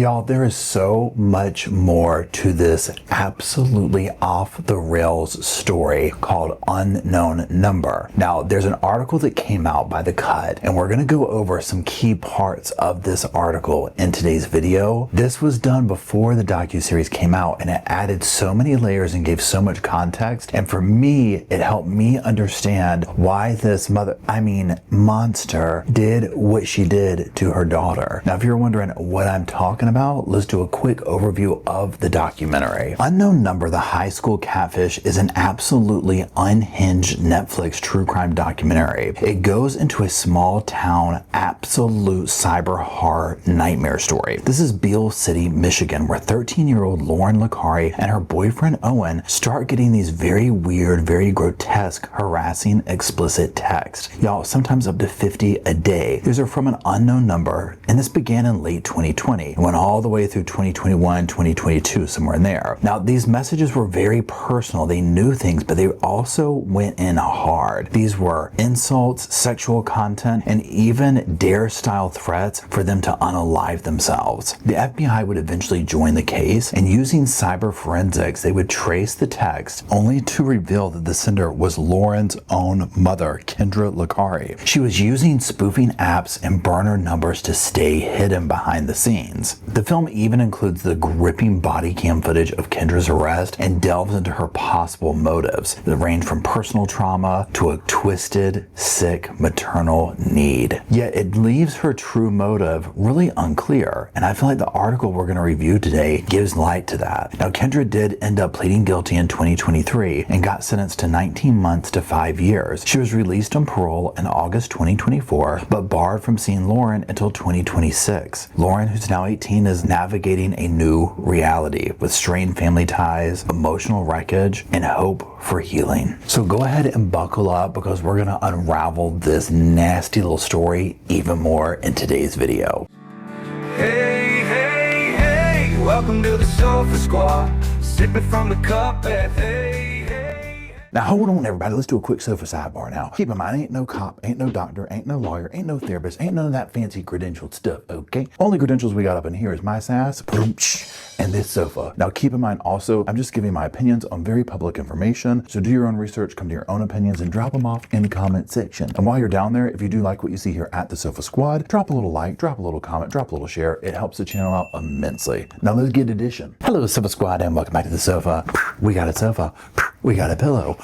Y'all, there is so much more to this absolutely off the rails story called Unknown Number. Now, there's an article that came out by The Cut, and we're going to go over some key parts of this article in today's video. This was done before the docuseries came out, and it added so many layers and gave so much context. And for me, it helped me understand why this monster did what she did to her daughter. Now, if you're wondering what I'm talking about, let's do a quick overview of the documentary. Unknown Number, the High School Catfish, is an absolutely unhinged Netflix true crime documentary. It goes into a small town, absolute cyber horror nightmare story. This is Beal City, Michigan, where 13-year-old Lauren Licari and her boyfriend Owen start getting these very weird, very grotesque, harassing, explicit texts. Y'all, sometimes up to 50 a day. These are from an unknown number, and this began in late 2020 and went all the way through 2021, 2022, somewhere in there. Now, these messages were very personal. They knew things, but they also went in hard. These were insults, sexual content, and even dare-style threats for them to unalive themselves. The FBI would eventually join the case, and using cyber forensics, they would trace the text, only to reveal that the sender was Lauren's own mother, Kendra Licari. She was using spoofing apps and burner numbers to stay hidden behind the scenes. The film even includes the gripping body cam footage of Kendra's arrest and delves into her possible motives that range from personal trauma to a twisted, sick maternal need. Yet it leaves her true motive really unclear, and I feel like the article we're going to review today gives light to that. Now, Kendra did end up pleading guilty in 2023 and got sentenced to 19 months to 5 years. She was released on parole in August 2024, but barred from seeing Lauren until 2026. Lauren, who's now 18, is navigating a new reality with strained family ties, emotional wreckage, and hope for healing. So go ahead and buckle up, because we're gonna unravel this nasty little story even more in today's video. Hey, hey, hey, welcome to the Sofa Squad, sipping from the cup at hey. Now hold on everybody, let's do a quick sofa sidebar now. Keep in mind, ain't no cop, ain't no doctor, ain't no lawyer, ain't no therapist, ain't none of that fancy credentialed stuff, okay? Only credentials we got up in here is my sass, and this sofa. Now keep in mind also, I'm just giving my opinions on very public information, so do your own research, come to your own opinions, and drop them off in the comment section. And while you're down there, if you do like what you see here at the Sofa Squad, drop a little like, drop a little comment, drop a little share. It helps the channel out immensely. Now let's get edition. Hello Sofa Squad, and welcome back to the sofa. We got a sofa, we got a pillow,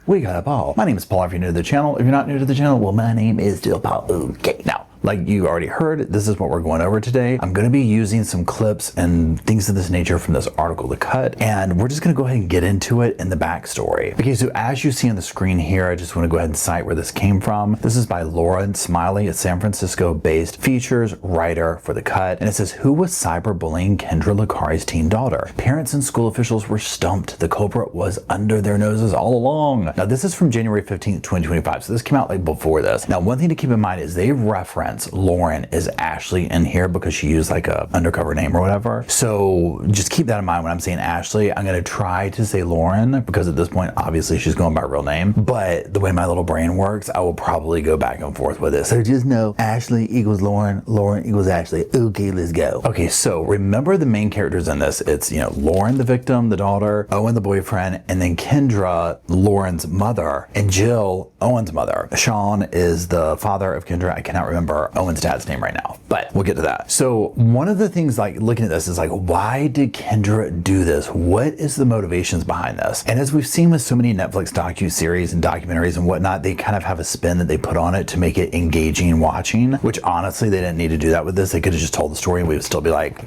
we got a ball. My name is Paul if you're new to the channel. If you're not new to the channel, well, my name is still Paul. Okay, now, like you already heard, this is what we're going over today. I'm going to be using some clips and things of this nature from this article, The Cut, and we're just going to go ahead and get into it in the backstory. Okay, so as you see on the screen here, I just want to go ahead and cite where this came from. This is by Lauren Smiley, a San Francisco-based features writer for The Cut, and it says, who was cyberbullying Kendra Licari's teen daughter? Parents and school officials were stumped. The culprit was under their noses all along. Now, this is from January 15th, 2025, so this came out like before this. Now, one thing to keep in mind is they reference Lauren is Ashley in here because she used like a undercover name or whatever. So just keep that in mind when I'm saying Ashley. I'm going to try to say Lauren because at this point, obviously she's going by her real name, but the way my little brain works, I will probably go back and forth with it. So just know Ashley equals Lauren, Lauren equals Ashley. Okay, let's go. Okay, so remember the main characters in this. It's, you know, Lauren, the victim, the daughter, Owen, the boyfriend, and then Kendra, Lauren's mother, and Jill, Owen's mother. Sean is the father of Kendra. I cannot remember Owen's dad's name right now, but we'll get to that. So one of the things, like looking at this, is like, why did Kendra do this? What is the motivations behind this? And as we've seen with so many Netflix docu-series and documentaries and whatnot, they kind of have a spin that they put on it to make it engaging watching, which honestly, they didn't need to do that with this. They could have just told the story and we would still be like,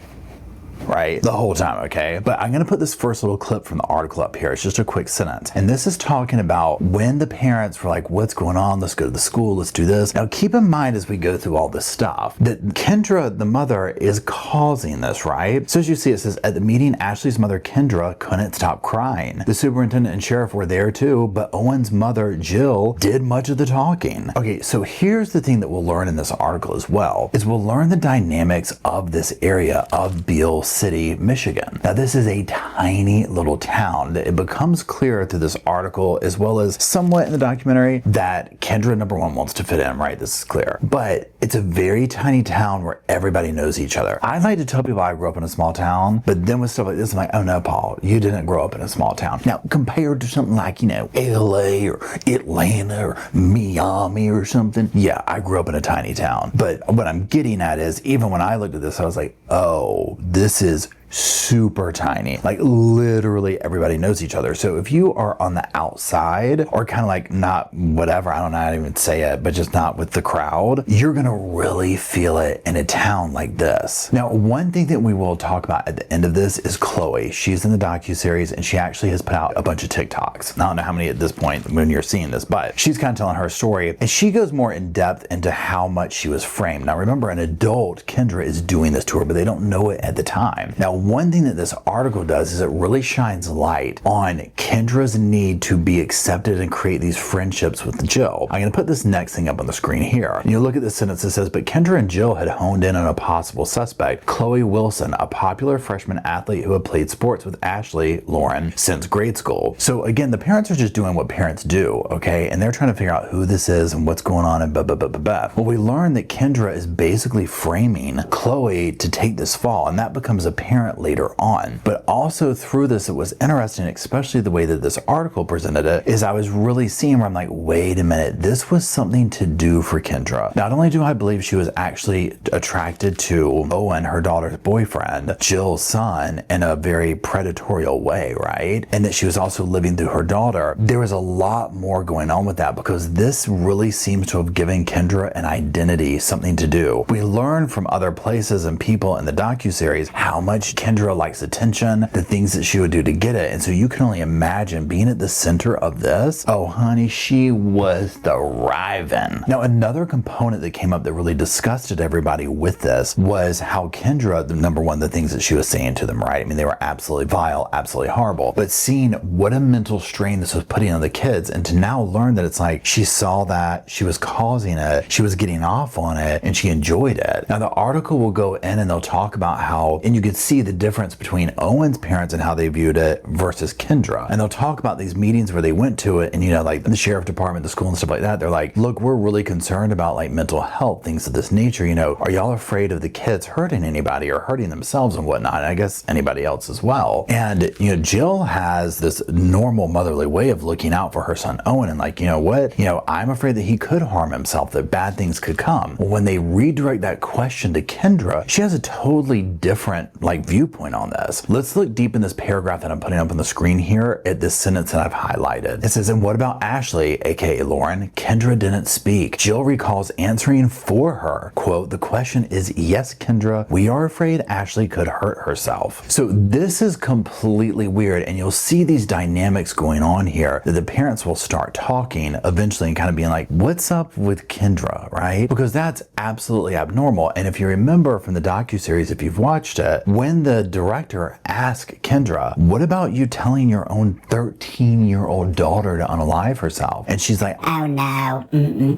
right, the whole time, okay? But I'm gonna put this first little clip from the article up here. It's just a quick sentence. And this is talking about when the parents were like, what's going on? Let's go to the school, let's do this. Now keep in mind as we go through all this stuff, that Kendra, the mother, is causing this, right? So as you see, it says, at the meeting, Ashley's mother, Kendra, couldn't stop crying. The superintendent and sheriff were there too, but Owen's mother, Jill, did much of the talking. Okay, so here's the thing that we'll learn in this article as well, is we'll learn the dynamics of this area of Beal City. City, Michigan. Now this is a tiny little town. It becomes clear through this article as well as somewhat in the documentary that Kendra, number one, wants to fit in, right? This is clear. But it's a very tiny town where everybody knows each other. I like to tell people I grew up in a small town, but then with stuff like this, I'm like, oh no, Paul, you didn't grow up in a small town. Now, compared to something like, LA or Atlanta or Miami or something, yeah, I grew up in a tiny town. But what I'm getting at is, even when I looked at this, I was like, oh, this is super tiny. Like literally everybody knows each other. So if you are on the outside or kind of like not whatever, I don't know how to even say it, but just not with the crowd, you're gonna really feel it in a town like this. Now, one thing that we will talk about at the end of this is Khloe. She's in the docuseries and she actually has put out a bunch of TikToks. I don't know how many at this point when you're seeing this, but she's kind of telling her story and she goes more in depth into how much she was framed. Now remember, an adult Kendra is doing this to her, but they don't know it at the time. Now, one thing that this article does is it really shines light on Kendra's need to be accepted and create these friendships with Jill. I'm going to put this next thing up on the screen here. And you look at this sentence that says, but Kendra and Jill had honed in on a possible suspect, Khloe Wilson, a popular freshman athlete who had played sports with Ashley, Lauren, since grade school. So again, the parents are just doing what parents do, okay? And they're trying to figure out who this is and what's going on and blah, blah, blah, blah, blah. Well, we learn that Kendra is basically framing Khloe to take this fall, and that becomes apparent later on. But also through this, it was interesting, especially the way that this article presented it, is I was really seeing where I'm like, wait a minute, this was something to do for Kendra. Not only do I believe she was actually attracted to Owen, her daughter's boyfriend, Jill's son, in a very predatory way, right? And that she was also living through her daughter. There was a lot more going on with that because this really seems to have given Kendra an identity, something to do. We learn from other places and people in the docuseries how much Kendra likes attention, the things that she would do to get it. And so you can only imagine being at the center of this. Oh, honey, she was thriving. Now, another component that came up that really disgusted everybody with this was how Kendra, number one, the things that she was saying to them, right? I mean, they were absolutely vile, absolutely horrible. But seeing what a mental strain this was putting on the kids, and to now learn that it's like she saw that, she was causing it, she was getting off on it, and she enjoyed it. Now, the article will go in and they'll talk about how, and you could see the difference between Owen's parents and how they viewed it versus Kendra. And they'll talk about these meetings where they went to it and, like the sheriff department, the school and stuff like that. They're like, look, we're really concerned about like mental health, things of this nature. Are y'all afraid of the kids hurting anybody or hurting themselves and whatnot? And I guess anybody else as well. And, Jill has this normal motherly way of looking out for her son Owen and like, I'm afraid that he could harm himself, that bad things could come. Well, when they redirect that question to Kendra, she has a totally different like viewpoint on this. Let's look deep in this paragraph that I'm putting up on the screen here at this sentence that I've highlighted. It says, and what about Ashley, aka Lauren? Kendra didn't speak. Jill recalls answering for her. Quote, the question is, yes, Kendra, we are afraid Ashley could hurt herself. So this is completely weird, and you'll see these dynamics going on here that the parents will start talking eventually and kind of being like, what's up with Kendra, right? Because that's absolutely abnormal. And if you remember from the docuseries, if you've watched it, when the director asked Kendra, what about you telling your own 13-year-old daughter to unalive herself? And she's like, oh no,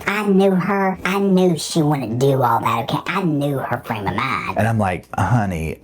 I knew her. I knew she wouldn't do all that, okay? I knew her frame of mind. and I'm like, honey,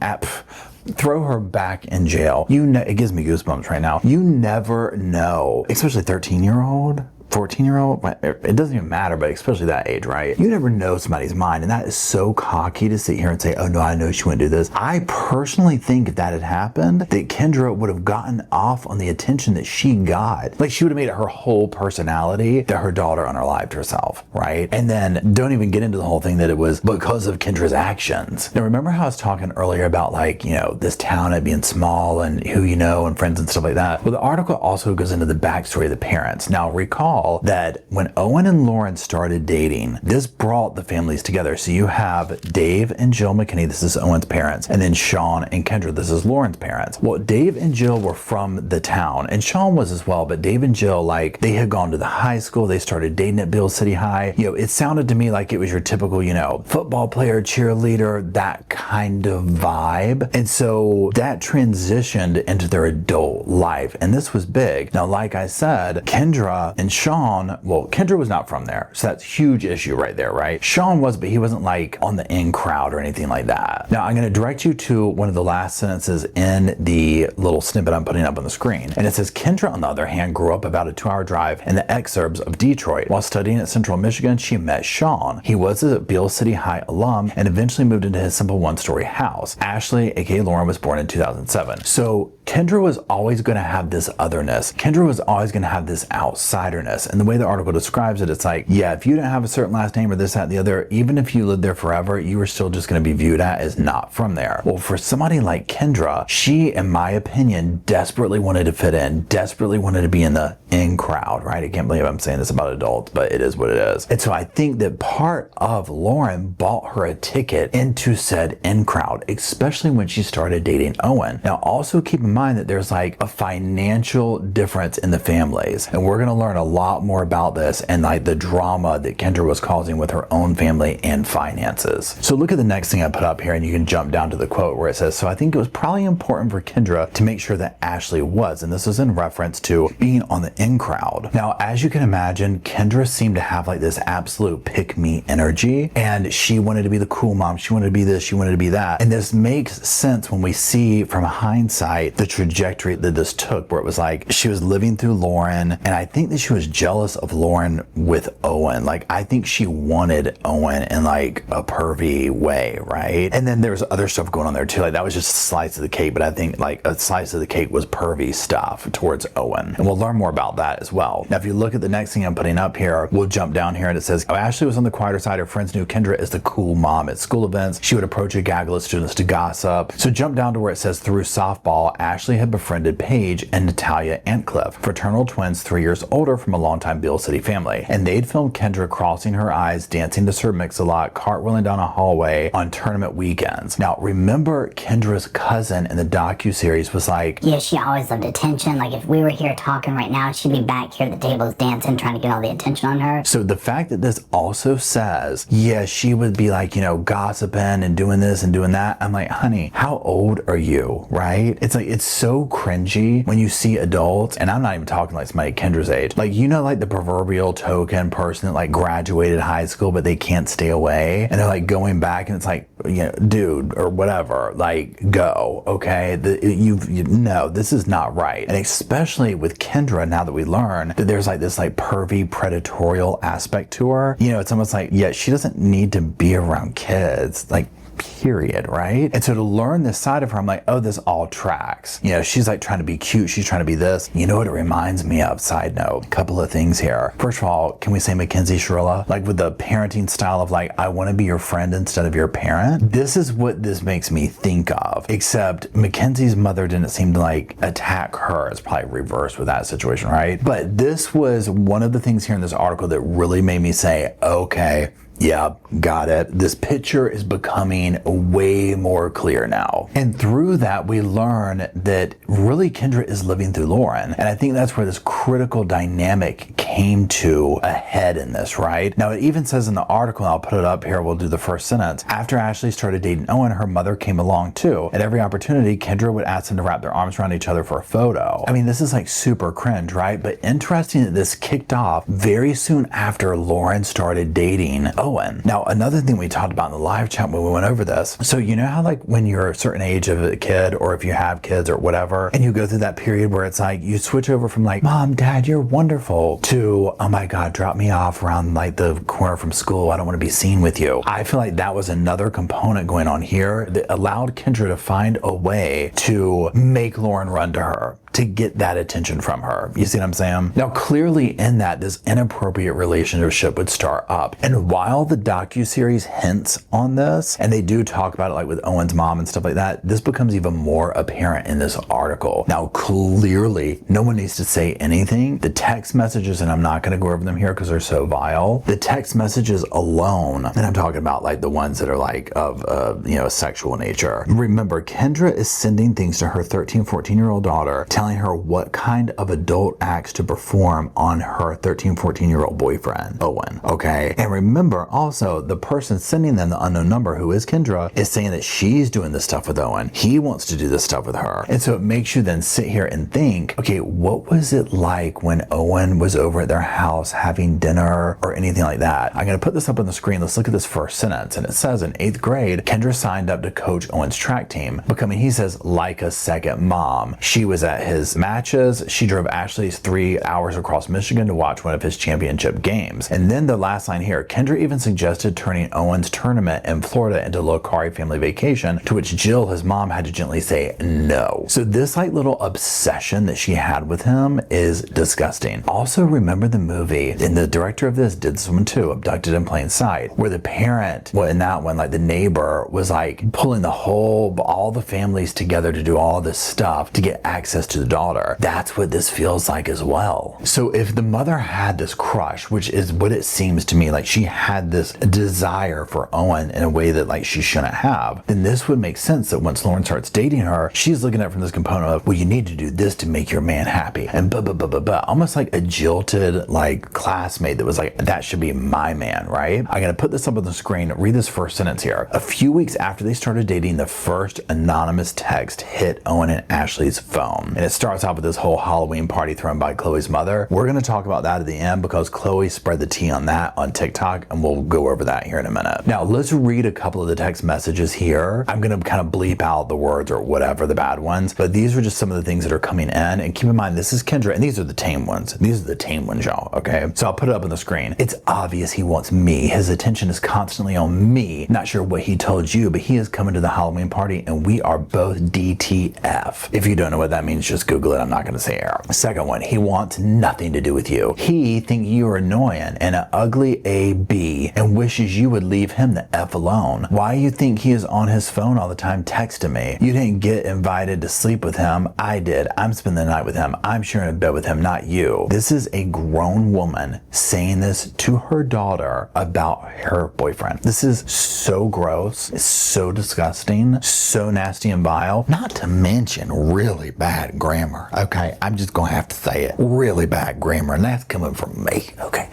throw her back in jail. It gives me goosebumps right now. You never know, especially 13-year-old. 14-year-old, it doesn't even matter, but especially that age, right? You never know somebody's mind, and that is so cocky to sit here and say, oh no, I know she wouldn't do this. I personally think if that had happened, that Kendra would have gotten off on the attention that she got. Like, she would have made it her whole personality that her daughter unalived herself, right? And then don't even get into the whole thing that it was because of Kendra's actions. Now, remember how I was talking earlier about like, this town it being small and who you know and friends and stuff like that? Well, the article also goes into the backstory of the parents. Now, recall that when Owen and Lauren started dating, this brought the families together. So you have Dave and Jill McKinney, this is Owen's parents, and then Sean and Kendra, this is Lauren's parents. Well, Dave and Jill were from the town, and Sean was as well, but Dave and Jill, like, they had gone to the high school, they started dating at Beal City High. It sounded to me like it was your typical, football player, cheerleader, that kind of vibe. And so that transitioned into their adult life, and this was big. Now, like I said, Kendra and Sean Sean, well, Kendra was not from there, so that's a huge issue right there, right? Sean was, but he wasn't like on the in crowd or anything like that. Now, I'm going to direct you to one of the last sentences in the little snippet I'm putting up on the screen. And it says, Kendra, on the other hand, grew up about a 2-hour drive in the exurbs of Detroit. While studying at Central Michigan, she met Sean. He was a Beal City High alum and eventually moved into his simple one-story house. Ashley, aka Lauren, was born in 2007. So Kendra was always going to have this otherness. Kendra was always going to have this outsiderness. And the way the article describes it, it's like, yeah, if you didn't have a certain last name or this, that, and the other, even if you lived there forever, you were still just going to be viewed at as not from there. Well, for somebody like Kendra, she, in my opinion, desperately wanted to fit in, desperately wanted to be in the in crowd, right? I can't believe I'm saying this about adults, but it is what it is. And so I think that part of Lauren bought her a ticket into said in crowd, especially when she started dating Owen. Now, also keep in mind that there's like a financial difference in the families, and we're going to learn a lot more about this and like the drama that Kendra was causing with her own family and finances. So look at the next thing I put up here, and you can jump down to the quote where it says, so I think it was probably important for Kendra to make sure that Ashley was, and this is in reference to being on the in crowd. Now, as you can imagine, Kendra seemed to have like this absolute pick-me energy, and she wanted to be the cool mom, she wanted to be this, she wanted to be that. And this makes sense when we see from hindsight the trajectory that this took, where it was like she was living through Lauren, and I think that she was jealous of Lauren with Owen. Like, I think she wanted Owen in like a pervy way, right? And then there's other stuff going on there too. Like, that was just a slice of the cake, but I think like a slice of the cake was pervy stuff towards Owen. And we'll learn more about that as well. Now, if you look at the next thing I'm putting up here, we'll jump down here and it says, oh, Ashley was on the quieter side. Her friends knew Kendra as the cool mom at school events. She would approach a gaggle of students to gossip. So jump down to where it says, through softball, Ashley had befriended Paige and Natalia Antcliffe, fraternal twins 3 years older from a longtime Beal City family. And they'd filmed Kendra crossing her eyes, dancing to Sir Mix-a-Lot, cartwheeling down a hallway on tournament weekends. Now, remember, Kendra's cousin in the docuseries was like, yeah, she always loved attention. Like, if we were here talking right now, she'd be back here at the tables dancing, trying to get all the attention on her. So the fact that this also says, yeah, she would be like, you know, gossiping and doing this and doing that. I'm like, honey, how old are you, right? It's like, it's so cringy when you see adults, and I'm not even talking like somebody Kendra's age. Like, you know, like the proverbial token person that like graduated high school, but they can't stay away. And they're like going back and it's like, you know, dude, or whatever, like, go, okay? No, this is not right. And especially with Kendra, now that we learn that there's like this like pervy predatorial aspect to her, you know, it's almost like, yeah, she doesn't need to be around kids, like, period, right? And so to learn this side of her, I'm like, oh, this all tracks. You know, she's like trying to be cute, she's trying to be this. You know what it reminds me of? Side note, a couple of things here. First of all, can we say Mackenzie Shirilla? Like, with the parenting style of like, I want to be your friend instead of your parent. This is what this makes me think of, except Mackenzie's mother didn't seem to like attack her. It's probably reversed with that situation, right? But this was one of the things here in this article that really made me say, okay, yeah, got it. This picture is becoming way more clear now. And through that, we learn that really Kendra is living through Lauren. And I think that's where this critical dynamic came to a head in this, right? Now, it even says in the article, and I'll put it up here, we'll do the first sentence. After Ashley started dating Owen, her mother came along too. At every opportunity, Kendra would ask them to wrap their arms around each other for a photo. I mean, this is like super cringe, right? But interesting that this kicked off very soon after Lauren started dating Owen. Now, another thing we talked about in the live chat when we went over this, so you know how like when you're a certain age of a kid, or if you have kids or whatever, and you go through that period where it's like you switch over from like, Mom, Dad, you're wonderful, to, oh my God, drop me off around like the corner from school, I don't want to be seen with you. I feel like that was another component going on here that allowed Kendra to find a way to make Lauren run to her, to get that attention from her. You see what I'm saying? Now, clearly in that, this inappropriate relationship would start up. And while the docuseries hints on this, and they do talk about it like with Owen's mom and stuff like that, this becomes even more apparent in this article. Now, clearly, no one needs to say anything. The text messages, and I'm not going to go over them here because they're so vile. The text messages alone, and I'm talking about like the ones that are like of, you know, sexual nature. Remember, Kendra is sending things to her 13, 14-year-old daughter, telling telling her what kind of adult acts to perform on her 13, 14-year-old boyfriend, Owen, okay? And remember also, the person sending them the unknown number, who is Kendra, is saying that she's doing this stuff with Owen. He wants to do this stuff with her. And so it makes you then sit here and think, okay, what was it like when Owen was over at their house having dinner or anything like that? I'm gonna put this up on the screen. Let's look at this first sentence. And it says, in 8th grade, Kendra signed up to coach Owen's track team, becoming, he says, like a second mom. She was at his matches. She drove Ashley's 3 hours across Michigan to watch one of his championship games. And then the last line here, Kendra even suggested turning Owen's tournament in Florida into a Licari family vacation, to which Jill, his mom, had to gently say no. So this like little obsession that she had with him is disgusting. Also, remember the movie, and the director of this did this one too, Abducted in Plain Sight, where the parent, well, in that one, like the neighbor was like pulling all the families together to do all this stuff to get access to the daughter. That's what this feels like as well. So if the mother had this crush, which is what it seems to me, like she had this desire for Owen in a way that like she shouldn't have, then this would make sense that once Lauren starts dating her, she's looking at it from this component of, well, you need to do this to make your man happy, and blah, blah, blah, blah, blah. Almost like a jilted like classmate that was like, that should be my man, right? I'm gonna put this up on the screen, read this first sentence here. A few weeks after they started dating, the first anonymous text hit Owen and Ashley's phone. And it starts off with this whole Halloween party thrown by Khloe's mother. We're gonna talk about that at the end because Khloe spread the tea on that on TikTok, and we'll go over that here in a minute. Now let's read a couple of the text messages here. I'm gonna kind of bleep out the words or whatever, the bad ones, but these are just some of the things that are coming in. And keep in mind, this is Kendra, and these are the tame ones. These are the tame ones, y'all, okay? So I'll put it up on the screen. It's obvious he wants me. His attention is constantly on me. Not sure what he told you, but he is coming to the Halloween party and we are both DTF. If you don't know what that means, just Google it. I'm not gonna say error. Second one, he wants nothing to do with you. He thinks you are annoying and an ugly AB and wishes you would leave him the F alone. Why you think he is on his phone all the time texting me? You didn't get invited to sleep with him. I did. I'm spending the night with him. I'm sharing a bed with him, not you. This is a grown woman saying this to her daughter about her boyfriend. This is so gross. It's so disgusting, so nasty and vile, not to mention really bad grammar. Okay, I'm just gonna have to say it. Really bad grammar, and that's coming from me, okay?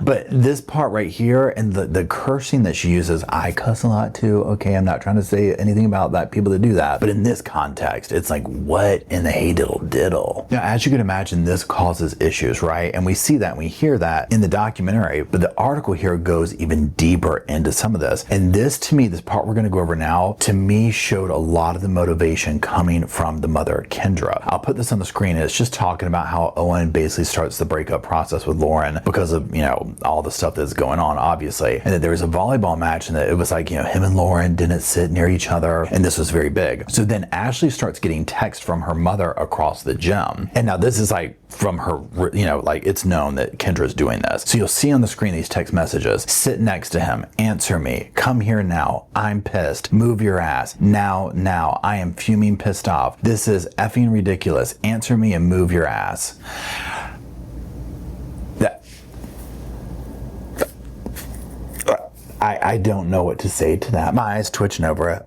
But this part right here and the cursing that she uses, I cuss a lot too, okay? I'm not trying to say anything about that, people that do that, but in this context, it's like, what in the hey diddle diddle? Now, as you can imagine, this causes issues, right? And we see that, and we hear that in the documentary, but the article here goes even deeper into some of this. And this, to me, this part we're gonna go over now, to me showed a lot of the motivation coming from the mother, Kendra. I'll put this on the screen, and it's just talking about how Owen basically starts the breakup process with Lauren because of, you know, all the stuff that's going on, obviously. And that there was a volleyball match, and that it was like, you know, him and Lauren didn't sit near each other, and this was very big. So then Ashley starts getting text from her mother across the gym. And now this is like from her, you know, like it's known that Kendra's doing this. So you'll see on the screen these text messages. Sit next to him. Answer me. Come here now. I'm pissed. Move your ass. Now. I am fuming, pissed off. This is effing ridiculous. Answer me and move your ass. I don't know what to say to that. My eyes twitching over it.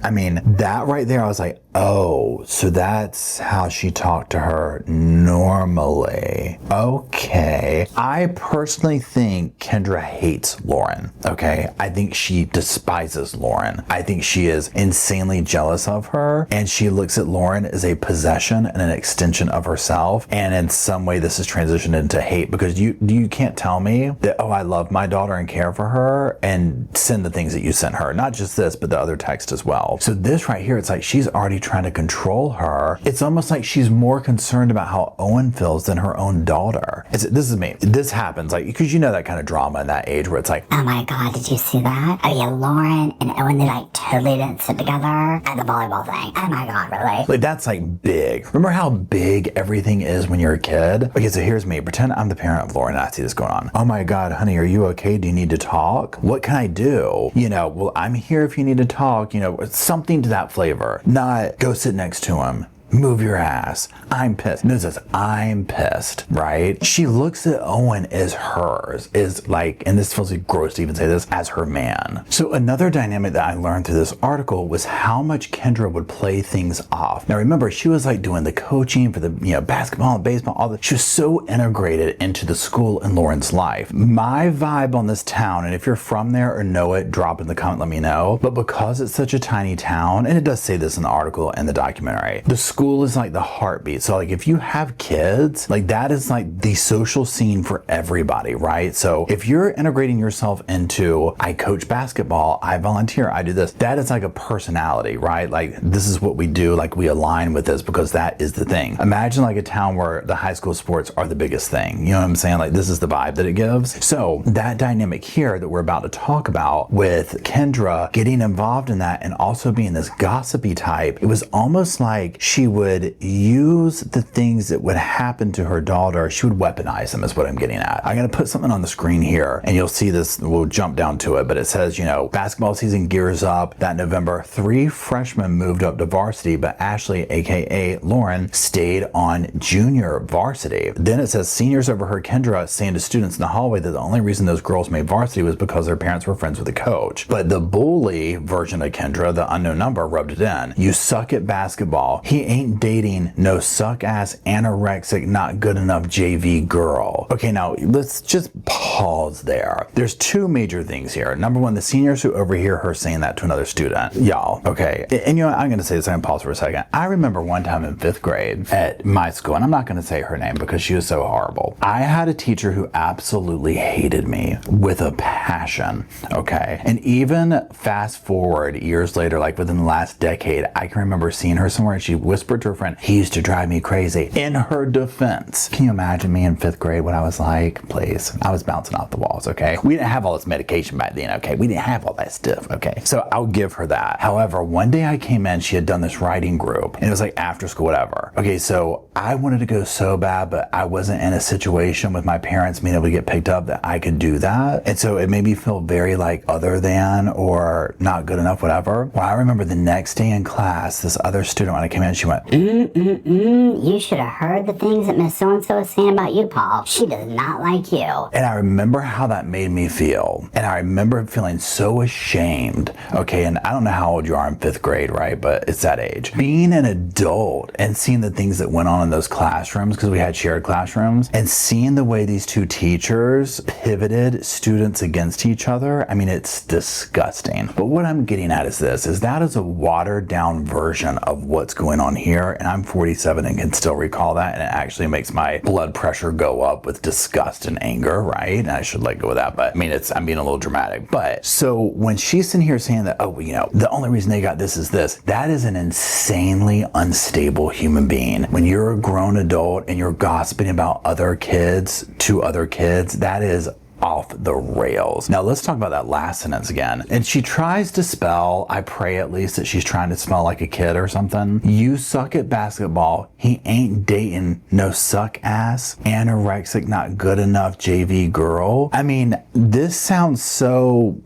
I mean, that right there, I was like, oh, so that's how she talked to her normally. Okay. I personally think Kendra hates Lauren, okay? I think she despises Lauren. I think she is insanely jealous of her, and she looks at Lauren as a possession and an extension of herself, and in some way this has transitioned into hate, because you can't tell me that, oh, I love my daughter and care for her, and send the things that you sent her. Not just this, but the other text as well. So this right here, it's like she's already trying to control her. It's almost like she's more concerned about how Owen feels than her own daughter. This is me. This happens, like, because you know that kind of drama in that age where it's like, oh my god, did you see that? Oh yeah, Lauren and Owen, they like totally didn't sit together at the volleyball thing. Oh my god, really? Like, that's like big. Remember how big everything is when you're a kid? Okay, so here's me. Pretend I'm the parent of Lauren and I see this going on. Oh my god, honey, are you okay? Do you need to talk? What can I do? You know, well, I'm here if you need to talk, you know, something to that flavor. Not go sit next to him. move your ass. I'm pissed. No, it says, I'm pissed, right? She looks at Owen as hers, is like, and this feels like gross to even say this, as her man. So another dynamic that I learned through this article was how much Kendra would play things off. Now remember, she was like doing the coaching for the, basketball and baseball, all that. She was so integrated into the school in Lauren's life. My vibe on this town, and if you're from there or know it, drop in the comment, let me know. But because it's such a tiny town, and it does say this in the article and the documentary, the school is like the heartbeat. So like if you have kids, like that is like the social scene for everybody, right? So if you're integrating yourself into, I coach basketball, I volunteer, I do this, that is like a personality, right? Like this is what we do, like we align with this because that is the thing. Imagine like a town where the high school sports are the biggest thing. You know what I'm saying? Like this is the vibe that it gives. So that dynamic here that we're about to talk about with Kendra getting involved in that and also being this gossipy type, it was almost like she would use the things that would happen to her daughter. She would weaponize them is what I'm getting at. I'm going to put something on the screen here and you'll see this. We'll jump down to it, but it says, basketball season gears up. That November, 3 freshmen moved up to varsity, but Ashley, aka Lauren, stayed on junior varsity. Then it says seniors overheard Kendra saying to students in the hallway that the only reason those girls made varsity was because their parents were friends with the coach. But the bully version of Kendra, the unknown number, rubbed it in. You suck at basketball. He ain't dating no suck ass anorexic not good enough JV girl. Okay, now let's just pause there. There's two major things here. Number one, the seniors who overhear her saying that to another student. Y'all, okay. And I'm going to say this, I'm going to pause for a second. I remember one time in 5th grade at my school, and I'm not going to say her name because she was so horrible. I had a teacher who absolutely hated me with a passion, okay? And even fast forward years later, like within the last decade, I can remember seeing her somewhere and she whispered to her friend, he used to drive me crazy. In her defense, can you imagine me in 5th grade what I was like? Please. I was bouncing off the walls, okay? We didn't have all this medication back then, okay? We didn't have all that stuff, okay? So I'll give her that. However, one day I came in, she had done this writing group and it was like after school, whatever. Okay, so I wanted to go so bad, but I wasn't in a situation with my parents being able to get picked up that I could do that. And so it made me feel very like other than or not good enough, whatever. Well, I remember the next day in class, this other student, when I came in, she went, You should have heard the things that Miss So-and-so is saying about you, Paul. She does not like you. and I remember how that made me feel. And I remember feeling so ashamed. Okay, and I don't know how old you are in 5th grade, right? But it's that age. Being an adult and seeing the things that went on in those classrooms, because we had shared classrooms, and seeing the way these two teachers pivoted students against each other, I mean, it's disgusting. But what I'm getting at is this, is that is a watered down version of what's going on here. And I'm 47 and can still recall that. And it actually makes my blood pressure go up with disgust and anger, right? And I should let go of that. But I mean, I'm being a little dramatic. But so when she's in here saying that, oh, the only reason they got this is this, that is an insanely unstable human being. When you're a grown adult and you're gossiping about other kids to other kids, that is off the rails. Now let's talk about that last sentence again. And she tries to spell, I pray at least that she's trying to spell like a kid or something. You suck at basketball. He ain't dating no suck ass, anorexic, not good enough JV girl. I mean, this sounds so,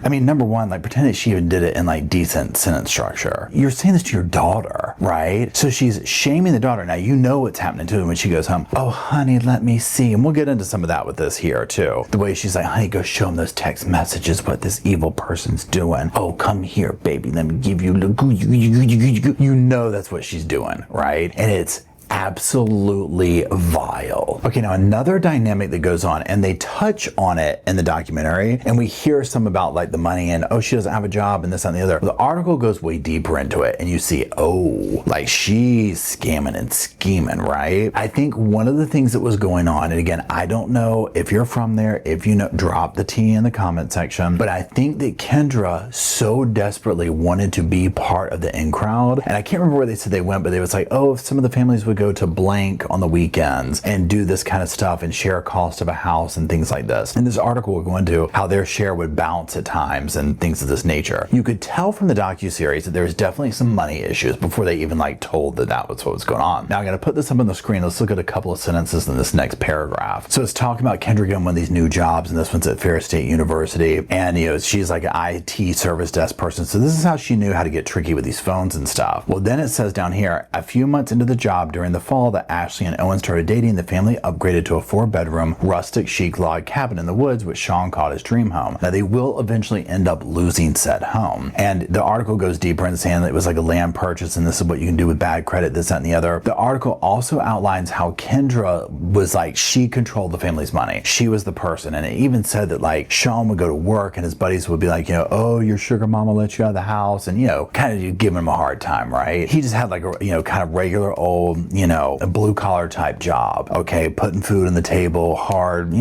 number one, like pretend that she even did it in like decent sentence structure. You're saying this to your daughter, right? So she's shaming the daughter. Now you know what's happening to her when she goes home. Oh, honey, let me see. And we'll get into some of that with this here too. The way she's like, honey, go show him those text messages, what this evil person's doing. Oh, come here, baby. Let me give you, you know that's what she's doing, right? And it's absolutely vile. Okay, now another dynamic that goes on, and they touch on it in the documentary, and we hear some about like the money and, oh, she doesn't have a job and this and the other. The article goes way deeper into it, and you see, oh, like she's scamming and scheming, right? I think one of the things that was going on, and again, I don't know if you're from there, if you know, drop the tea in the comment section, but I think that Kendra so desperately wanted to be part of the in crowd, and I can't remember where they said they went, but they was like, oh, if some of the families would go to blank on the weekends and do this kind of stuff and share cost of a house and things like this. In this article, we're going to how their share would bounce at times and things of this nature. You could tell from the docuseries that there was definitely some money issues before they even like told that that was what was going on. Now I'm going to put this up on the screen. Let's look at a couple of sentences in this next paragraph. So it's talking about Kendra getting one of these new jobs, and this one's at Ferris State University, and she's like an IT service desk person. So this is how she knew how to get tricky with these phones and stuff. Well, then it says down here, a few months into the job during the fall that Ashley and Owen started dating, the family upgraded to a 4-bedroom rustic chic log cabin in the woods, which Sean called his dream home. Now they will eventually end up losing said home, and the article goes deeper in saying that it was like a land purchase and this is what you can do with bad credit, this, that, and the other. The article also outlines how Kendra was like, she controlled the family's money. She was the person, and it even said that like Sean would go to work and his buddies would be like, oh, your sugar mama let you out of the house, and kind of giving him a hard time, right? He just had like a kind of regular old a blue collar type job, okay, putting food on the table, hard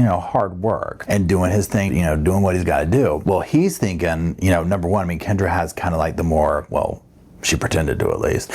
work and doing his thing, doing what he's got to do. Well, he's thinking, number one, I mean, Kendra has kind of like the more, well, she pretended to, at least.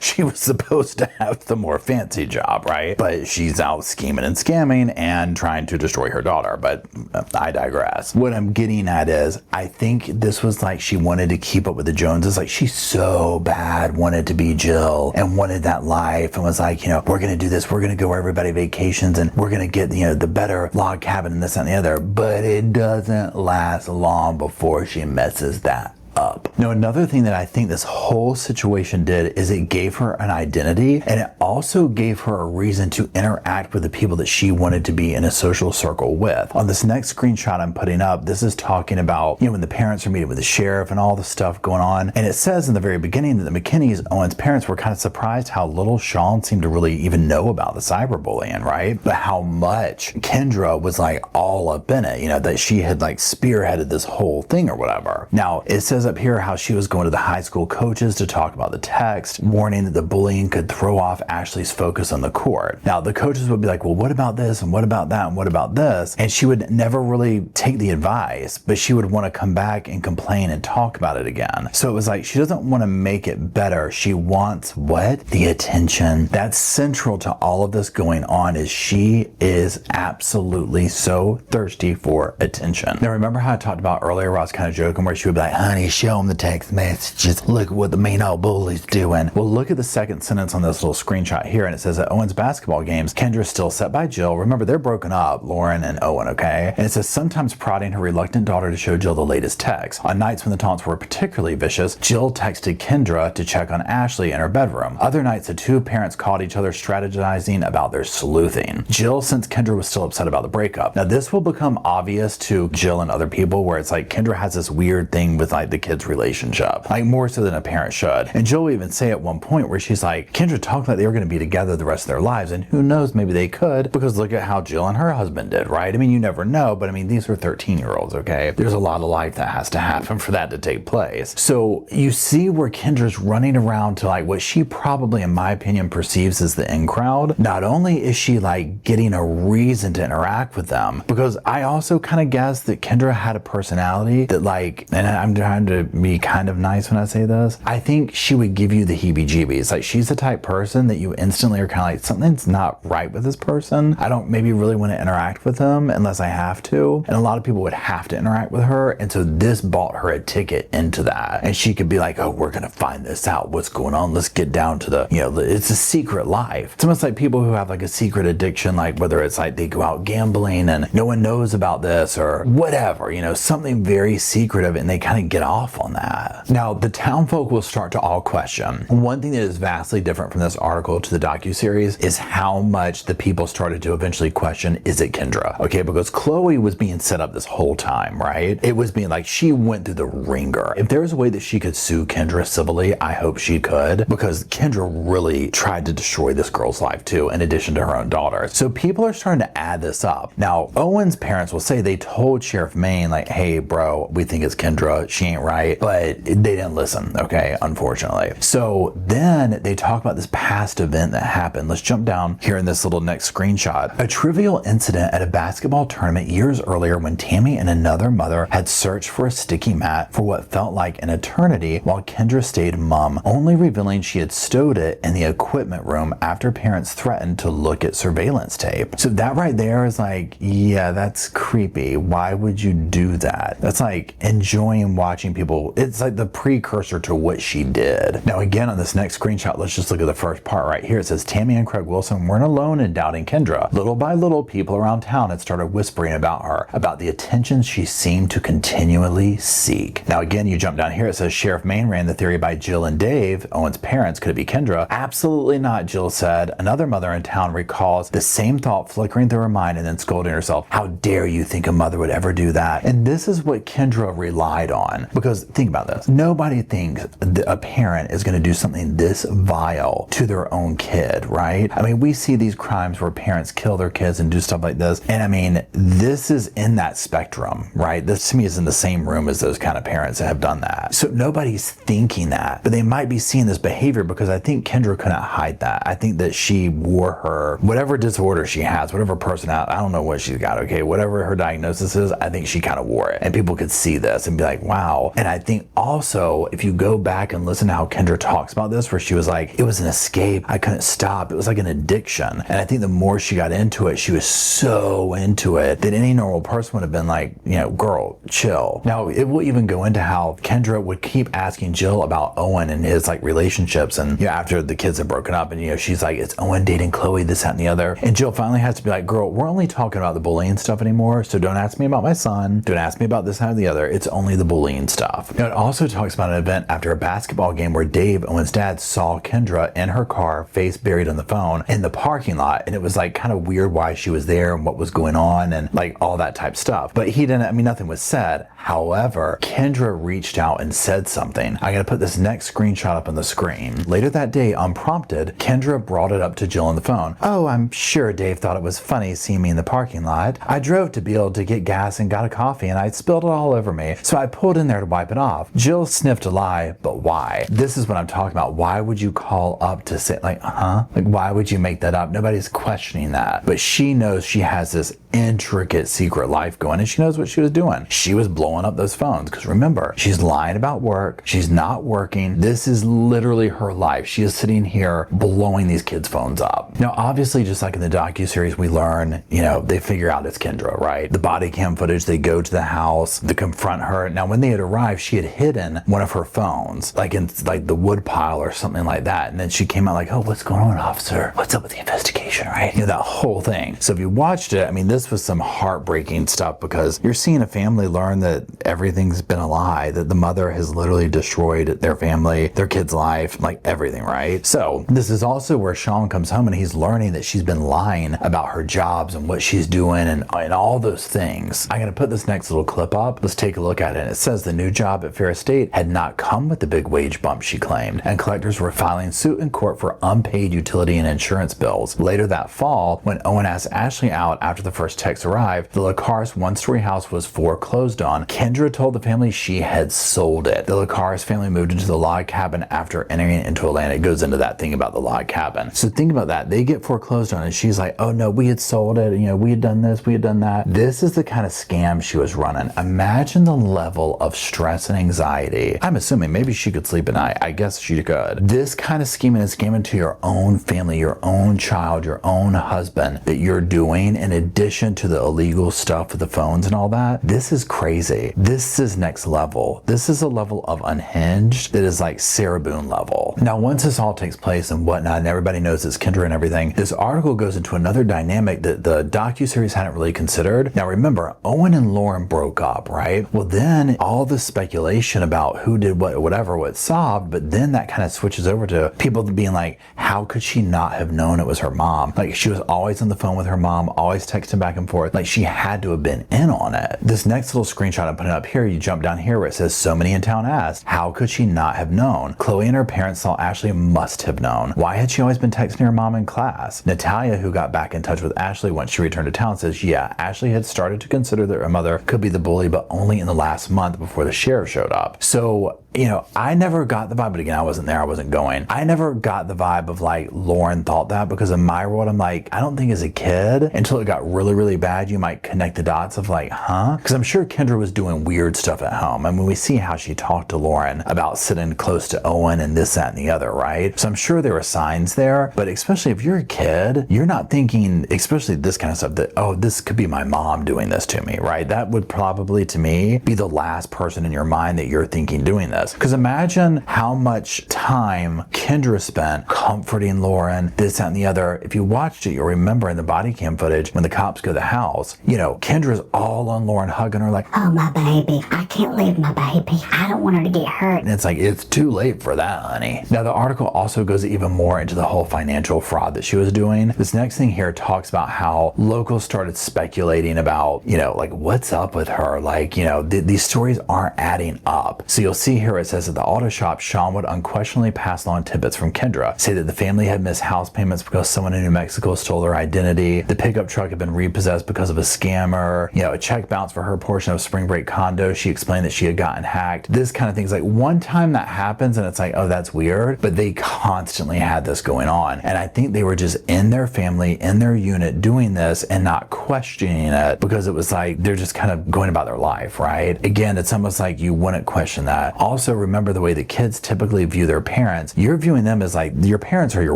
She was supposed to have the more fancy job, right? But she's out scheming and scamming and trying to destroy her daughter. But I digress. What I'm getting at is, I think this was like she wanted to keep up with the Joneses. Like she so bad wanted to be Jill and wanted that life and was like, we're going to do this. We're going to go where everybody vacations and we're going to get, the better log cabin and this and the other. But it doesn't last long before she messes that up. Now, another thing that I think this whole situation did is it gave her an identity, and it also gave her a reason to interact with the people that she wanted to be in a social circle with. On this next screenshot I'm putting up, this is talking about, when the parents are meeting with the sheriff and all the stuff going on. And it says in the very beginning that the McKinneys, Owen's parents, were kind of surprised how little Sean seemed to really even know about the cyberbullying, right? But how much Kendra was like all up in it, that she had like spearheaded this whole thing or whatever. Now, it says up here how she was going to the high school coaches to talk about the text, warning that the bullying could throw off Ashley's focus on the court. Now, the coaches would be like, well, what about this? And what about that? And what about this? And she would never really take the advice, but she would want to come back and complain and talk about it again. So it was like, she doesn't want to make it better. She wants what? The attention. That's central to all of this going on, is she is absolutely so thirsty for attention. Now, remember how I talked about earlier where I was kind of joking, where she would be like, honey, show him the text messages. Look at what the mean old bully's doing. Well, look at the second sentence on this little screenshot here, and it says at Owen's basketball games, Kendra is still set by Jill. Remember, they're broken up, Lauren and Owen, okay? And it says sometimes prodding her reluctant daughter to show Jill the latest text. On nights when the taunts were particularly vicious, Jill texted Kendra to check on Ashley in her bedroom. Other nights, the two parents caught each other strategizing about their sleuthing. Jill, since Kendra was still upset about the breakup. Now, this will become obvious to Jill and other people, where it's like Kendra has this weird thing with like the kids' relationship, like more so than a parent should. And Jill will even say at one point where she's like, Kendra talked like they were going to be together the rest of their lives, and who knows, maybe they could, because look at how Jill and her husband did, right? I mean, you never know, but I mean, these are 13-year-olds, okay? There's a lot of life that has to happen for that to take place. So you see where Kendra's running around to like what she probably, in my opinion, perceives as the in crowd. Not only is she like getting a reason to interact with them, because I also kind of guess that Kendra had a personality that like, and I'm trying to be kind of nice when I say this, I think she would give you the heebie-jeebies. Like, she's the type person that you instantly are kind of like, something's not right with this person. I don't maybe really want to interact with them unless I have to. And a lot of people would have to interact with her. And so this bought her a ticket into that. And she could be like, oh, we're going to find this out. What's going on? Let's get down to the, it's a secret life. It's almost like people who have like a secret addiction, like whether it's like they go out gambling and no one knows about this or whatever, something very secretive, and they kind of get off on that. Now, the town folk will start to all question. One thing that is vastly different from this article to the docuseries is how much the people started to eventually question, is it Kendra? Okay, because Khloe was being set up this whole time, right? It was being like, she went through the ringer. If there was a way that she could sue Kendra civilly, I hope she could, because Kendra really tried to destroy this girl's life too, in addition to her own daughter. So people are starting to add this up. Now, Owen's parents will say they told Sheriff Maine, like, hey, bro, we think it's Kendra. She ain't right? But they didn't listen, okay, unfortunately. So then they talk about this past event that happened. Let's jump down here in this little next screenshot. A trivial incident at a basketball tournament years earlier when Tammy and another mother had searched for a sticky mat for what felt like an eternity while Kendra stayed mum, only revealing she had stowed it in the equipment room after parents threatened to look at surveillance tape. So that right there is like, yeah, that's creepy. Why would you do that? That's like enjoying watching people. It's like the precursor to what she did. Now again, on this next screenshot, let's just look at the first part right here. It says Tammy and Craig Wilson weren't alone in doubting Kendra. Little by little, people around town had started whispering about her, about the attention she seemed to continually seek. Now again, you jump down here, it says Sheriff Main ran the theory by Jill and Dave, Owen's parents. Could it be Kendra? Absolutely not, Jill said. Another mother in town recalls the same thought flickering through her mind and then scolding herself. How dare you think a mother would ever do that? And this is what Kendra relied on. Because think about this. Nobody thinks a parent is going to do something this vile to their own kid, right? I mean, we see these crimes where parents kill their kids and do stuff like this. And I mean, this is in that spectrum, right? This to me is in the same room as those kind of parents that have done that. So nobody's thinking that, but they might be seeing this behavior because I think Kendra couldn't hide that. I think that she wore her, whatever disorder she has, whatever personality, I don't know what she's got, okay? Whatever her diagnosis is, I think she kind of wore it. And people could see this and be like, wow. And I think also, if you go back and listen to how Kendra talks about this, where she was like, it was an escape. I couldn't stop. It was like an addiction. And I think the more she got into it, she was so into it that any normal person would have been like, you know, girl, chill. Now, it will even go into how Kendra would keep asking Jill about Owen and his like relationships. And you know, after the kids had broken up and, you know, she's like, it's Owen dating Khloe, this, that, and the other. And Jill finally has to be like, girl, we're only talking about the bullying stuff anymore. So don't ask me about my son. Don't ask me about this, that, and the other. It's only the bullying stuff. Now, it also talks about an event after a basketball game where Dave, Owen's dad, saw Kendra in her car, face buried on the phone in the parking lot. And it was like kind of weird why she was there and what was going on and like all that type stuff. But he didn't, I mean, nothing was said. However, Kendra reached out and said something. I gotta put this next screenshot up on the screen. Later that day, unprompted, Kendra brought it up to Jill on the phone. Oh, I'm sure Dave thought it was funny seeing me in the parking lot. I drove to Beal to get gas and got a coffee and I spilled it all over me. So I pulled in there to wipe it off. Jill sniffed a lie, but why? This is what I'm talking about. Why would you call up to say like, like why would you make that up? Nobody's questioning that. But she knows she has this intricate secret life going and she knows what she was doing. She was blowing up those phones because remember, she's lying about work. She's not working. This is literally her life. She is sitting here blowing these kids' phones up. Now, obviously, just like in the docuseries, we learn, you know, they figure out it's Kendra, right? The body cam footage, they go to the house, they confront her. Now, when they had arrived, she had hidden one of her phones, like in like the wood pile or something like that. And then she came out like, oh, what's going on, officer? What's up with the investigation, right? You know, that whole thing. So if you watched it, I mean, this was some heartbreaking stuff because you're seeing a family learn that everything's been a lie, that the mother has literally destroyed their family, their kid's life, like everything, right? So this is also where Sean comes home and he's learning that she's been lying about her jobs and what she's doing and all those things. I'm gonna put this next little clip up. Let's take a look at it. It says the new job at Fair Estate had not come with the big wage bump she claimed, and collectors were filing suit in court for unpaid utility and insurance bills. Later that fall, when Owen asked Ashley out after the first text arrived, the Licari's one-story house was foreclosed on. Kendra told the family she had sold it. The Licari's family moved into the log cabin after entering into a land. It goes into that thing about the log cabin. So think about that. They get foreclosed on and she's like, oh no, we had sold it. You know, we had done this, we had done that. This is the kind of scam she was running. Imagine the level of stress and anxiety. I'm assuming maybe she could sleep at night. I guess she could. This kind of scheming and scamming to your own family, your own child, your own husband that you're doing in addition to the illegal stuff with the phones and all that. This is crazy. This is next level. This is a level of unhinged that is like Sarah Boone level. Now, once this all takes place and whatnot, and everybody knows it's Kendra and everything, this article goes into another dynamic that the docuseries hadn't really considered. Now, remember, Owen and Lauren broke up, right? Well, then all this speculation about who did what, whatever, was solved, but then that kind of switches over to people being like, how could she not have known it was her mom? Like, she was always on the phone with her mom, always texting back and forth. Like, she had to have been in on it. This next little screenshot screenshot I'm putting up here, you jump down here where it says so many in town asked, how could she not have known? Khloe and her parents thought Ashley must have known. Why had she always been texting her mom in class? Natalia, who got back in touch with Ashley once she returned to town, says, yeah, Ashley had started to consider that her mother could be the bully, but only in the last month before the sheriff showed up. So, you know, I never got the vibe, but again, I wasn't there, I wasn't going. I never got the vibe of like Lauren thought that, because in my world, I'm like, I don't think as a kid, until it got really, really bad, you might connect the dots of like, huh? Because I'm sure Kendra was doing weird stuff at home. I mean, we see how she talked to Lauren about sitting close to Owen and this, that, and the other, right? So I'm sure there were signs there, but especially if you're a kid, you're not thinking, especially this kind of stuff, that, oh, this could be my mom doing this to me, right? That would probably, to me, be the last person in your mind that you're thinking doing this. Because imagine how much time Kendra spent comforting Lauren, this, that, and the other. If you watched it, you'll remember in the body cam footage when the cops go to the house, you know, Kendra's all on Lauren, hugging her like, oh, my baby, I can't leave my baby. I don't want her to get hurt. and it's like, it's too late for that, honey. Now, the article also goes even more into the whole financial fraud that she was doing. This next thing here talks about how locals started speculating about, you know, like, what's up with her? Like, you know, these stories aren't adding up. So you'll see here it says at the auto shop, Sean would unquestionably pass along tidbits from Kendra, say that the family had missed house payments because someone in New Mexico stole their identity. The pickup truck had been repossessed because of a scammer. You know, a check bounced for her portion of Spring Break condo. She explained that she had gotten hacked. This kind of thing's like one time that happens and it's like, oh, that's weird. But they constantly had this going on. And I think they were just in their family, in their unit doing this and not questioning it, because it was like they're just kind of going about their life, right? Again, it's almost like you wouldn't question that. Also, remember the way the kids typically view their parents. You're viewing them as like, your parents are your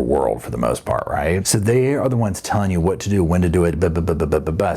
world for the most part, right? So they are the ones telling you what to do, when to do it,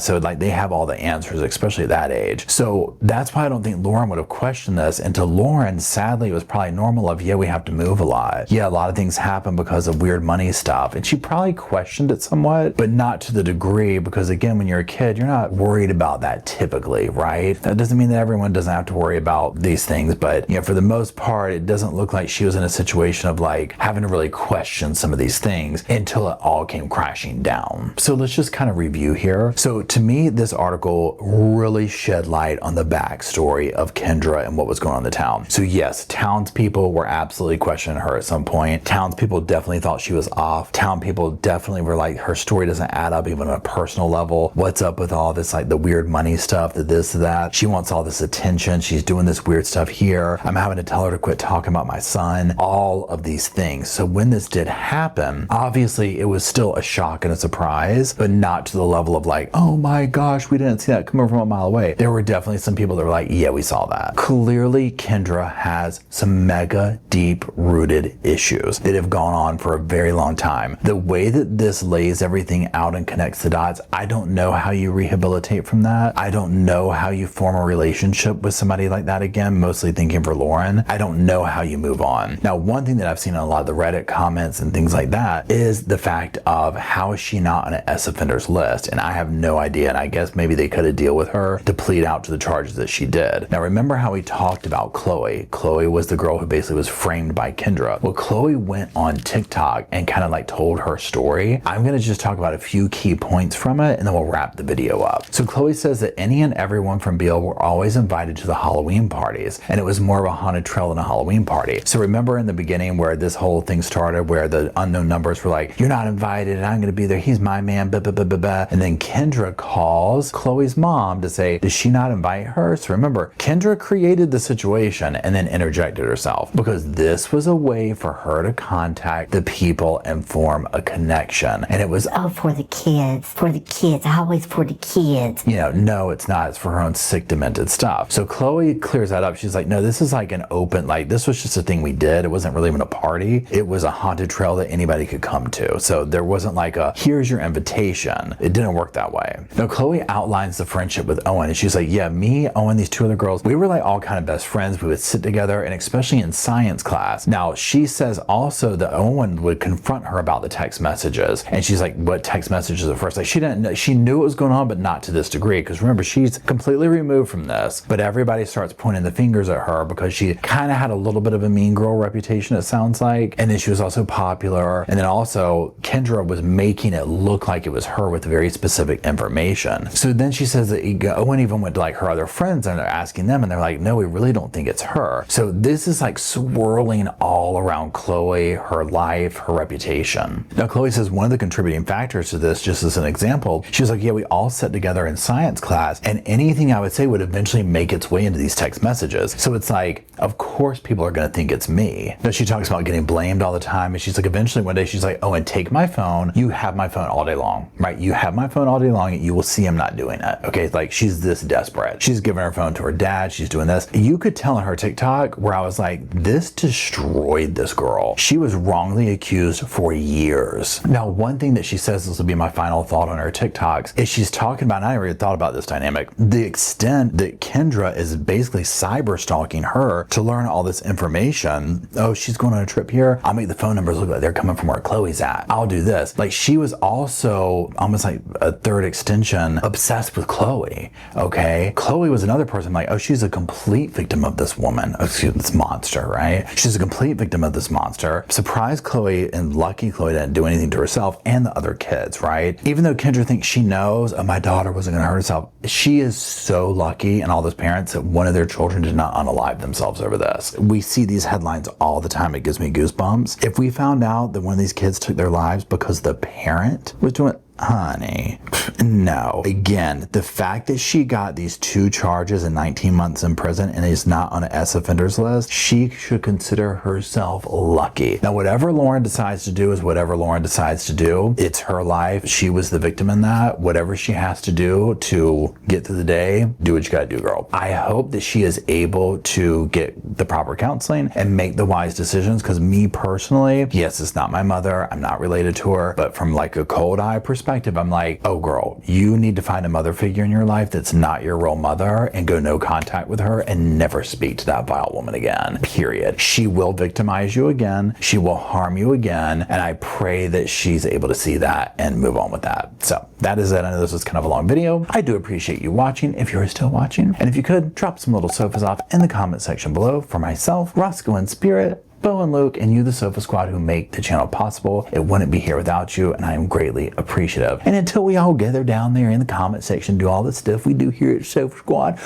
so like they have all the answers, especially at that age. So that's why I don't think Lauren would have questioned this. And to Lauren, sadly, it was probably normal of, yeah, we have to move a lot. Yeah, a lot of things happen because of weird money stuff. And she probably questioned it somewhat, but not to the degree, because again, when you're a kid, you're not worried about that typically, right? That doesn't mean that everyone doesn't have to worry about these things, but you know, for the most part, it doesn't look like she was in a situation of like having to really question some of these things until it all came crashing down. So let's just kind of review here. So to me, this article really shed light on the backstory of Kendra and what was going on in the town. So yes, townspeople were absolutely questioning her at some point. Townspeople definitely thought she was off. Town people definitely were like, her story doesn't add up even on a personal level. What's up with all this, like the weird money stuff, the this, that. She wants all this attention. She's doing this weird stuff here. I'm having to tell her to quit talking about my son. All of these things. So when this did happen, obviously it was still a shock and a surprise, but not to the level of like, oh my gosh, we didn't see that coming from a mile away. There were definitely some people that were like, yeah, we saw that. Clearly, Kendra has some mega deep rooted issues that have gone on for a very long time. The way that this lays everything out and connects the dots, I don't know how you rehabilitate from that. I don't know how you form a relationship with somebody like that again, mostly thinking for Lauren. I don't know how you move on. Now, one thing that I've seen in a lot of the Reddit comments and things like that is the fact of how is she not on an S offenders list? And I have no idea. And I guess maybe they could have deal with her to plead out to the charges that she did. Now, remember how we talked about Khloe? Khloe was the girl who basically was framed by Kendra. Well, Khloe went on TikTok and kind of like told her story. I'm going to just talk about a few key points from it and then we'll wrap the video up. So Khloe says that any and everyone from Beal were always invited to the Halloween parties, and it was more of a haunted trail than a Halloween party. So remember in the beginning where this whole thing started, where the unknown numbers were like, you're not invited and I'm going to be there. He's my man. Blah, blah, blah, blah, blah. And then Kendra calls Khloe's mom to say, does she not invite her? So remember, Kendra created the situation and then interjected herself, because this was a way for her to contact the people and form a connection. And it was, Oh, for the kids, always for the kids. you know, no, it's not. It's for her own sick, demented stuff. So Khloe clears that up. She's like, no, this is like an open, like this was just a thing we did. It wasn't really even a party. It was a haunted trail that anybody could come to. So there wasn't like a, here's your invitation. It didn't work that way. Now, Khloe outlines the friendship with Owen, and she's like, yeah, me, Owen, these two other girls, we were like all kind of best friends. We would sit together, and especially in science class. Now, she says also that Owen would confront her about the text messages. And she's like, what text messages at first? Like she didn't know, she knew what was going on, but not to this degree. Because remember, she's completely removed from this, but everybody starts pointing the fingers at her because she kind of had a little bit of a mean girl reputation, it sounds like. And then she was also popular. And then also Kendra was making it look like it was her with very specific information. So then she says that Owen even went to like her other friends and they're asking them and they're like, no, we really don't think it's her. So this is like swirling all around Khloe, her life, her reputation. Now Khloe says one of the contributing factors to this, just as an example, she was like, yeah, we all sat together in science class and anything I would say would eventually make its way into these text messages. So it's like, of course people are going to think it's me. Now she talks about getting blamed all the time and she's like, eventually one day she's like, oh, and take my phone. You have my phone all day long, right? You have my phone all day long and you will see I'm not doing it. Okay, like she's this desperate. She's giving her phone to her dad. She's doing this. You could tell in her TikTok where I was like, this destroyed this girl. She was wrongly accused for years. Now, one thing that she says, this will be my final thought on her TikToks, is she's talking about, and I already thought about this dynamic, the extent that Kendra is basically cyber stalking her to learn all this information. Oh, she's going on a trip here. I'll make the phone numbers look like they're coming from where Khloe's at. I'll do this. Like she was also almost like a third extension obsessed with Khloe. Okay. Khloe was another person like, oh, she's a complete victim of this woman. Excuse me, this monster, right? She's a complete victim of this monster. Surprised Khloe and lucky Khloe didn't do anything to herself and the other kids, right? Even though Kendra thinks she knows, oh, my daughter wasn't going to hurt herself. She is so lucky and all those parents that one of their children did not unalive themselves over this. We see these headlines all the time. It gives me goosebumps. If we found out that one of these kids took their lives because the parent was doing, honey, no. Again, the fact that she got these 2 charges and 19 months in prison and is not on an S offenders list, she should consider herself lucky. Now, whatever Lauren decides to do is whatever Lauren decides to do. It's her life. She was the victim in that. Whatever she has to do to get through the day, do what you gotta do, girl. I hope that she is able to get the proper counseling and make the wise decisions, because me personally, yes, it's not my mother. I'm not related to her, but from like a cold eye perspective, I'm like, oh girl, you need to find a mother figure in your life that's not your real mother and go no contact with her and never speak to that vile woman again, period. She will victimize you again. She will harm you again. And I pray that she's able to see that and move on with that. So that is it. I know this was kind of a long video. I do appreciate you watching if you're still watching. And if you could, drop some little sofas off in the comment section below for myself, Roscoe and Spirit, Bo and Luke, and you, the Sofa Squad, who make the channel possible. It wouldn't be here without you, and I am greatly appreciative. And until we all gather down there in the comment section, do all the stuff we do here at Sofa Squad,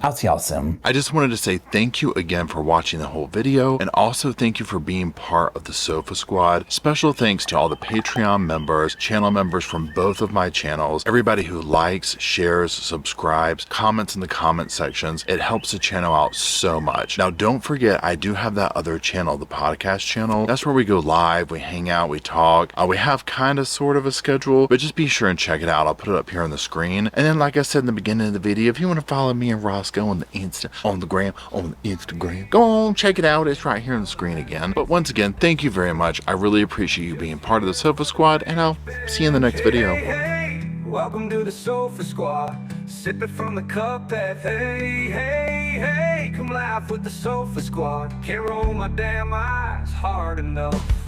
I'll see y'all soon. I just wanted to say thank you again for watching the whole video, and also thank you for being part of the Sofa Squad. Special thanks to all the Patreon members, channel members from both of my channels, everybody who likes, shares, subscribes, comments in the comment sections. It helps the channel out so much. Now, don't forget, I do have that other channel, the podcast channel. That's where we go live, we hang out, we talk. We have kind of sort of a schedule, but just be sure and check it out. I'll put it up here on the screen. And then, like I said in the beginning of the video, if you want to follow me and Ross on the Instagram, go on, check it out. It's right here on the screen again. But once again, thank you very much. I really appreciate you being part of the Sofa Squad, and I'll see you in the next video. Hey, welcome to the Sofa Squad, sipping from the cup that hey, come laugh with the Sofa Squad. Can't roll my damn eyes hard enough.